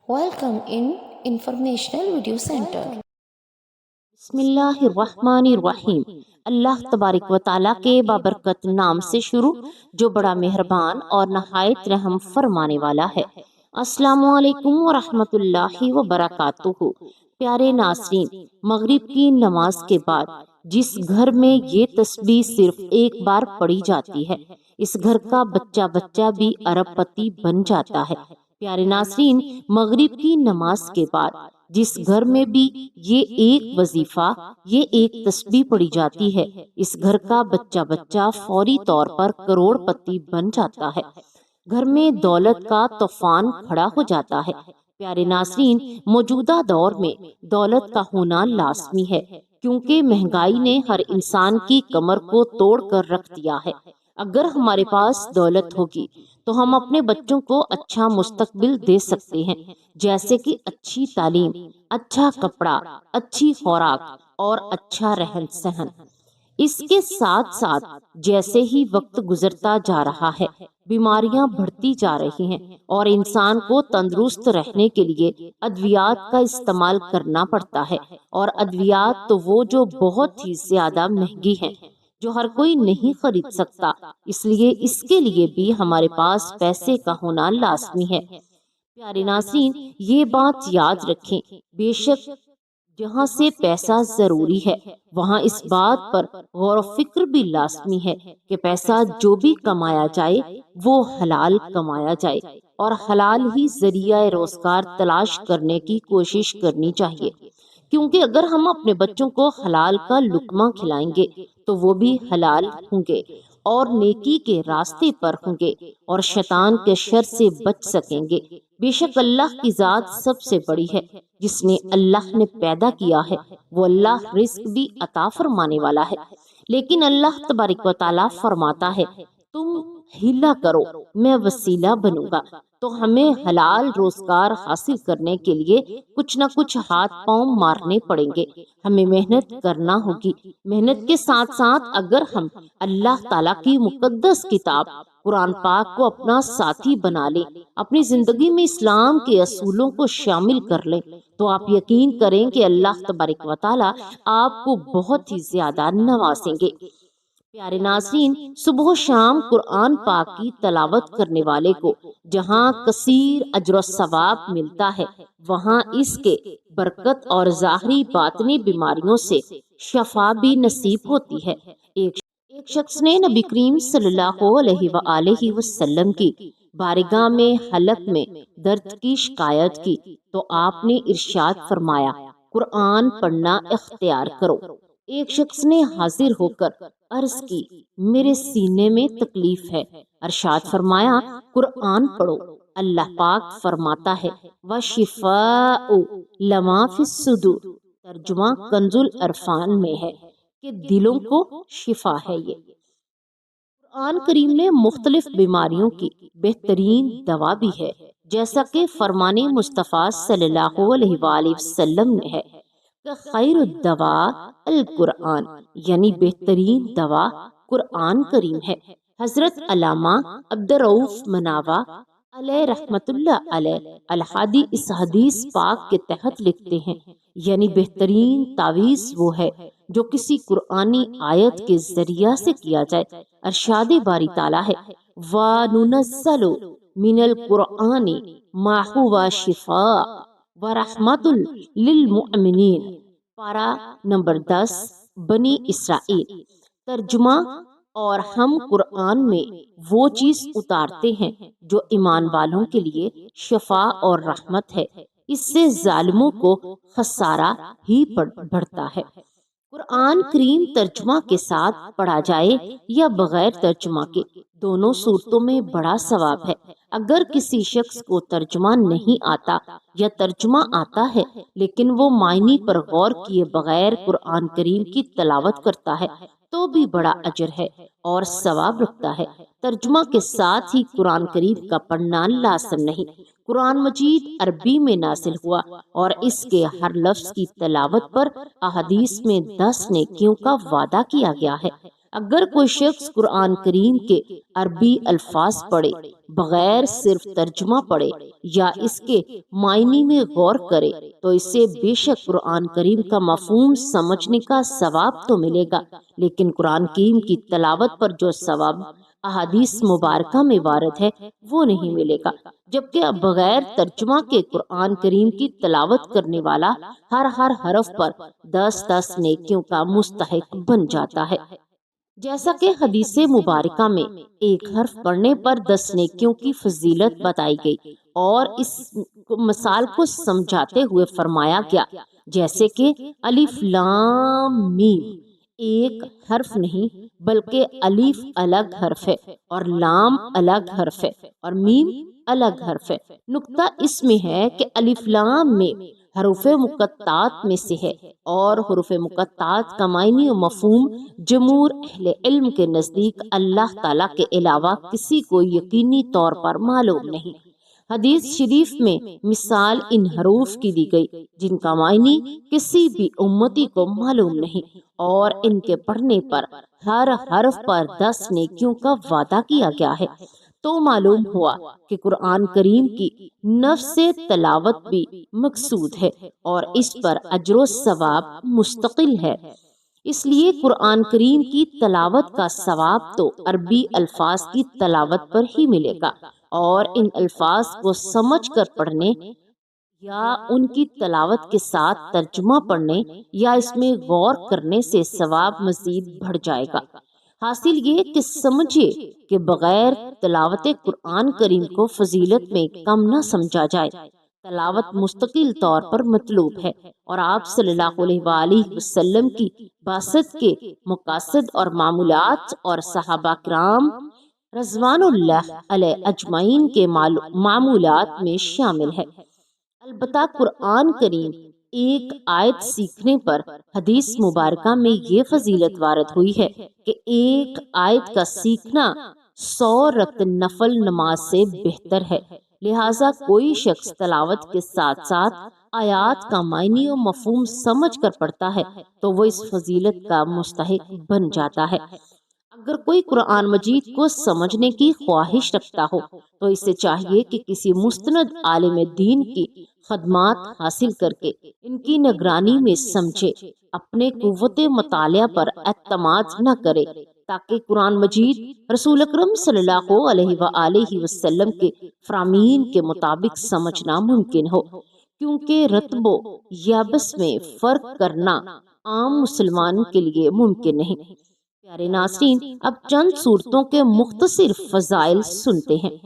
Welcome in Informational Video Center. بسم اللہ الرحمن الرحیم۔ اللہ تبارک و تعالیٰ کے بابرکت نام سے شروع جو بڑا مہربان اور نہایت رحم فرمانے والا ہے۔ السلام علیکم ورحمۃ اللہ وبرکاتہ۔ پیارے ناظرین، مغرب کی نماز کے بعد جس گھر میں یہ تسبیح صرف ایک بار پڑھی جاتی ہے، اس گھر کا بچہ بچہ بھی ارب پتی بن جاتا ہے۔ پیارے ناظرین، مغرب کی نماز کے بعد جس گھر میں بھی یہ ایک وظیفہ، یہ ایک تسبیح پڑھی جاتی ہے، اس گھر کا بچہ بچہ فوری طور پر کروڑ پتی بن جاتا ہے۔ گھر میں دولت کا طوفان کھڑا ہو جاتا ہے۔ پیارے ناظرین، موجودہ دور میں دولت کا ہونا لازمی ہے، کیونکہ مہنگائی نے ہر انسان کی کمر کو توڑ کر رکھ دیا ہے۔ اگر ہمارے پاس دولت ہوگی تو ہم اپنے بچوں کو اچھا مستقبل دے سکتے ہیں، جیسے کہ اچھی تعلیم، اچھا کپڑا، اچھی خوراک اور اچھا رہن سہن۔ اس کے ساتھ ساتھ جیسے ہی وقت گزرتا جا رہا ہے، بیماریاں بڑھتی جا رہی ہیں اور انسان کو تندرست رہنے کے لیے ادویات کا استعمال کرنا پڑتا ہے، اور ادویات تو وہ جو بہت ہی زیادہ مہنگی ہیں، جو ہر کوئی نہیں خرید سکتا، اس لیے اس کے لیے بھی ہمارے پاس پیسے کا ہونا لازمی ہے۔ پیارے ناظرین، یہ بات یاد رکھیں، بے شک جہاں سے پیسہ ضروری ہے، وہاں اس بات پر غور و فکر بھی لازمی ہے کہ پیسہ جو بھی کمایا جائے وہ حلال کمایا جائے، اور حلال ہی ذریعہ روزگار تلاش کرنے کی کوشش کرنی چاہیے، کیونکہ اگر ہم اپنے بچوں کو حلال کا لقمہ کھلائیں گے تو وہ بھی حلال ہوں گے اور نیکی کے راستے پر ہوں گے اور شیطان کے شر سے بچ سکیں گے۔ بے شک اللہ کی ذات سب سے بڑی ہے، جس نے اللہ نے پیدا کیا ہے، وہ اللہ رزق بھی عطا فرمانے والا ہے، لیکن اللہ تبارک و تعالیٰ فرماتا ہے تم ہیلا کرو، میں وسیلہ بنوں گا۔ تو ہمیں حلال روزگار حاصل کرنے کے لیے کچھ نہ کچھ ہاتھ پاؤں مارنے پڑیں گے، ہمیں محنت کرنا ہوگی۔ محنت کے ساتھ ساتھ اگر ہم اللہ تعالیٰ کی مقدس کتاب قرآن پاک کو اپنا ساتھی بنا لیں، اپنی زندگی میں اسلام کے اصولوں کو شامل کر لیں، تو آپ یقین کریں کہ اللہ تبارک و تعالیٰ آپ کو بہت ہی زیادہ نوازیں گے۔ پیارے ناظرین، صبح و شام قرآن پاک کی تلاوت کرنے والے کو جہاں کثیر اجر و ثواب ملتا ہے، وہاں اس کے برکت اور ظاہری باطنی بیماریوں سے شفا بھی نصیب ہوتی ہے۔ ایک شخص نے نبی کریم صلی اللہ علیہ وآلہ وسلم کی بارگاہ میں حلق میں درد کی شکایت کی تو آپ نے ارشاد فرمایا، قرآن پڑھنا اختیار کرو۔ ایک شخص نے حاضر ہو کر عرض کی، میرے سینے میں تکلیف ہے۔ ارشاد فرمایا، قرآن پڑھو۔ اللہ پاک فرماتا ہے، وَشِفَاءُ لَمَا فِي الصُّدُورِ، ترجمہ کنز العرفان میں ہے کہ دلوں کو شفا ہے۔ یہ قرآن کریم میں مختلف بیماریوں کی بہترین دوا بھی ہے، جیسا کہ فرمان مصطفیٰ صلی اللہ علیہ وآلہ وسلم نے ہے کہ خیر الدواء القرآن، یعنی بہترین دوا قرآن کریم ہے۔ حضرت علامہ عبدالرؤف مناوا علیہ رحمت اللہ علیہ الحادی اس حدیث پاک کے تحت لکھتے ہیں، یعنی بہترین تعویذ وہ ہے جو کسی قرآنی آیت کے ذریعہ سے کیا جائے۔ ارشاد باری تعالیٰ ہے، وَنُنَزَّلُ مِنَ الْقُرْآنِ مَا هُوَ شِفَاءٌ وَرَحْمَةٌ لِلْمُؤْمِنِينَ، پارہ نمبر 10 بنی اسرائیل۔ ترجمہ، اور ہم قرآن میں وہ چیز اتارتے ہیں جو ایمان والوں کے لیے شفا اور رحمت ہے، اس سے ظالموں کو خسارہ ہی بڑھتا ہے۔ قرآن کریم ترجمہ کے ساتھ پڑھا جائے یا بغیر ترجمہ کے، دونوں صورتوں میں بڑا ثواب ہے۔ اگر کسی شخص کو ترجمہ نہیں آتا یا ترجمہ آتا ہے لیکن وہ معنی پر غور کیے بغیر قرآن کریم کی تلاوت کرتا ہے تو بھی بڑا اجر ہے اور ثواب رکھتا ہے۔ ترجمہ کے ساتھ ہی قرآن کریم کا پڑھنا لازم نہیں۔ قرآن مجید عربی میں نازل ہوا اور اس کے ہر لفظ کی تلاوت پر احادیث میں 10 نیکیوں کا وعدہ کیا گیا ہے۔ اگر کوئی شخص قرآن کریم کے عربی الفاظ پڑھے بغیر صرف ترجمہ پڑھے یا اس کے معنی میں غور کرے تو اسے بے شک قرآن کریم کا مفہوم سمجھنے کا ثواب تو ملے گا، لیکن قرآن کریم کی تلاوت پر جو ثواب احادیث مبارکہ میں وارد ہے وہ نہیں ملے گا، جبکہ بغیر ترجمہ کے قرآن کریم کی تلاوت کرنے والا ہر حرف پر 10 نیکیوں کا مستحق بن جاتا ہے۔ جیسا کہ حدیث مبارکہ میں ایک حرف پڑھنے پر 10 نیکیوں کی فضیلت بتائی گئی اور اس مثال کو سمجھاتے ہوئے فرمایا گیا جیسے کہ الف لام میم ایک حرف نہیں بلکہ الف الگ حرف ہے اور لام الگ حرف ہے اور میم الگ حرف ہے۔ نقطہ اس میں ہے کہ الف لام میم حروف مقطعات میں سے ہے اور حروف مقطعات کا معنی و مفہوم جمہور اہل علم کے نزدیک اللہ تعالیٰ کے علاوہ کسی کو یقینی طور پر معلوم نہیں۔ حدیث شریف میں مثال ان حروف کی دی گئی جن کا معنی کسی بھی امتی کو معلوم نہیں اور ان کے پڑھنے پر ہر حرف پر 10 نیکیوں کا وعدہ کیا گیا ہے، تو معلوم ہوا کہ قرآن کریم کی نفس تلاوت بھی مقصود ہے اور اس پر اجر و ثواب مستقل ہے۔ اس لیے قرآن کریم کی تلاوت کا ثواب تو عربی الفاظ کی تلاوت پر ہی ملے گا اور ان الفاظ کو سمجھ کر پڑھنے یا ان کی تلاوت کے ساتھ ترجمہ پڑھنے یا اس میں غور کرنے سے ثواب مزید بڑھ جائے گا۔ حاصل یہ کہ سمجھے کہ بغیر تلاوت قرآن کریم کو فضیلت میں کم نہ سمجھا جائے۔ تلاوت مستقل طور پر مطلوب ہے اور آپ صلی اللہ علیہ وآلہ وسلم کی بعثت کے مقاصد اور معمولات اور صحابہ کرام رضوان اللہ علیہ اجمعین کے معمولات میں شامل ہے۔ البتہ قرآن کریم ایک آیت سیکھنے پر حدیث مبارکہ میں یہ فضیلت وارد ہوئی ہے کہ ایک آیت کا سیکھنا 100 رکعت نفل نماز سے بہتر ہے، لہٰذا کوئی شخص تلاوت کے ساتھ ساتھ آیات کا معنی و مفہوم سمجھ کر پڑھتا ہے تو وہ اس فضیلت کا مستحق بن جاتا ہے۔ اگر کوئی قرآن مجید کو سمجھنے کی خواہش رکھتا ہو تو اسے چاہیے کہ کسی مستند عالم دین کی خدمات حاصل کر کے ان کی نگرانی میں سمجھے، اپنے قوت مطالعہ پر اعتماد نہ کرے تاکہ قرآن مجید رسول اکرم صلی اللہ علیہ وآلہ وسلم کے فرامین کے مطابق سمجھنا ممکن ہو، کیونکہ رتب و یابس میں فرق کرنا عام مسلمان کے لیے ممکن نہیں۔ پیارے ناظرین، اب چند سورتوں کے مختصر فضائل سنتے ہیں۔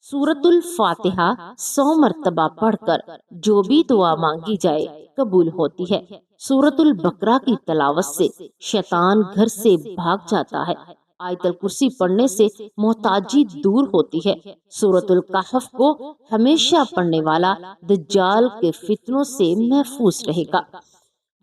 سورۃ الفاتحہ 100 مرتبہ پڑھ کر جو بھی دعا مانگی جائے قبول ہوتی ہے۔ سورۃ البقرہ کی تلاوت سے شیطان گھر سے بھاگ جاتا ہے۔ آیت الکرسی پڑھنے سے محتاجی دور ہوتی ہے۔ سورۃ الکہف کو ہمیشہ پڑھنے والا دجال کے فتنوں سے محفوظ رہے گا۔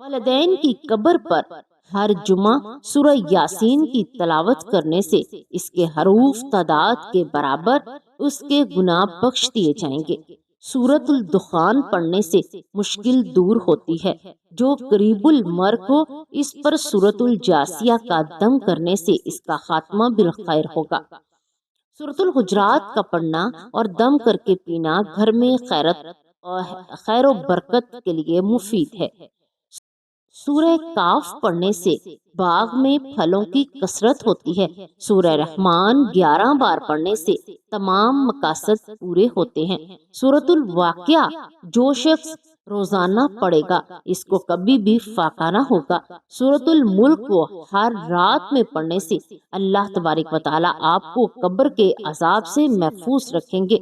والدین کی قبر پر ہر جمعہ سورہ یاسین کی تلاوت کرنے سے اس کے حروف تعداد کے برابر اس کے گناہ بخش دیے جائیں گے۔ سورۃ الدخان پڑھنے سے مشکل دور ہوتی ہے۔ جو قریب المرگ ہو اس پر سورۃ الجاسیہ کا دم کرنے سے اس کا خاتمہ بالخیر ہوگا۔ سورۃ الحجرات کا پڑھنا اور دم کر کے پینا گھر میں خیر و برکت کے لیے مفید ہے۔ سورہ کاف پڑھنے سے باغ میں پھلوں کی کثرت ہوتی ہے۔ سورہ رحمان 11 بار پڑھنے سے تمام مقاصد پورے ہوتے ہیں۔ سورۃ الواقعہ جو شخص روزانہ پڑھے گا اس کو کبھی بھی فاقہ نہ ہوگا۔ سورۃ الملک کو ہر رات میں پڑھنے سے اللہ تبارک و تعالیٰ آپ کو قبر کے عذاب سے محفوظ رکھیں گے۔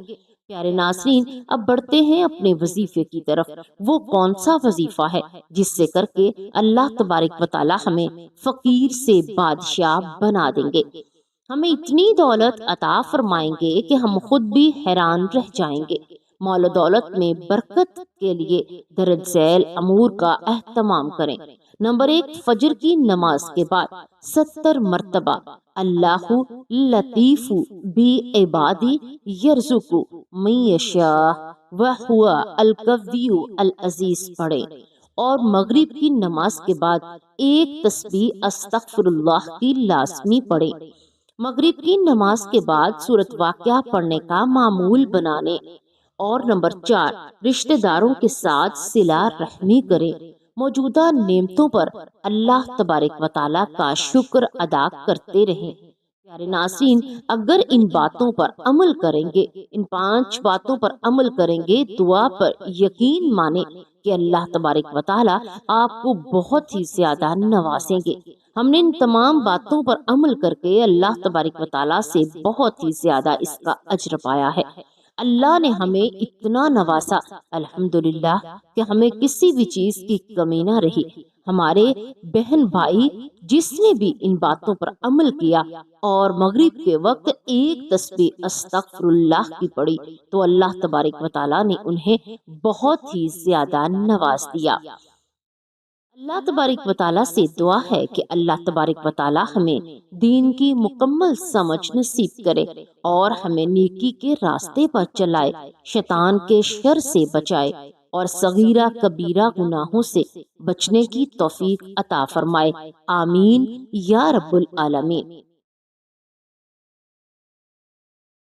پیارے ناظرین، اب بڑھتے ہیں اپنے وظیفے کی طرف۔ وہ کون سا وظیفہ ہے جس سے کر کے اللہ تبارک و تعالیٰ ہمیں فقیر سے بادشاہ بنا دیں گے، ہمیں اتنی دولت عطا فرمائیں گے کہ ہم خود بھی حیران رہ جائیں گے۔ مال و دولت میں برکت کے لیے درج ذیل امور کا اہتمام کریں۔ نمبر 1، فجر کی نماز کے بعد 70 مرتبہ اللہ لطیف بی عبادی یرزق من یشاء وہو القوی العزیز پڑھیں اور مغرب کی نماز کے بعد ایک تسبیح استغفر اللہ کی لازمی پڑھیں۔ مغرب کی نماز کے بعد سورۃ واقعہ پڑھنے کا معمول بنانے۔ اور نمبر 4، رشتہ داروں کے ساتھ صلہ رحمی کریں۔ موجودہ نعمتوں پر اللہ تبارک و تعالیٰ کا شکر ادا کرتے رہیں۔ پیارے ناظرین، اگر ان باتوں پر عمل کریں گے، ان 5 باتوں پر عمل کریں گے، دعا پر یقین مانیں کہ اللہ تبارک و تعالیٰ آپ کو بہت ہی زیادہ نوازیں گے۔ ہم نے ان تمام باتوں پر عمل کر کے اللہ تبارک و تعالیٰ سے بہت ہی زیادہ اس کا اجر پایا ہے۔ اللہ نے ہمیں اتنا نوازا الحمدللہ کہ ہمیں کسی بھی چیز کی کمی نہ رہی۔ ہمارے بہن بھائی جس نے بھی ان باتوں پر عمل کیا اور مغرب کے وقت ایک تسبیح استغفر اللہ کی پڑھی تو اللہ تبارک و تعالیٰ نے انہیں بہت ہی زیادہ نواز دیا۔ اللہ تبارک و تعالیٰ سے دعا ہے کہ اللہ تبارک و تعالیٰ ہمیں دین کی مکمل سمجھ نصیب کرے اور ہمیں نیکی کے راستے پر چلائے، شیطان کے شر سے بچائے اور صغیرہ کبیرہ گناہوں سے بچنے کی توفیق عطا فرمائے۔ آمین یا رب العالمین۔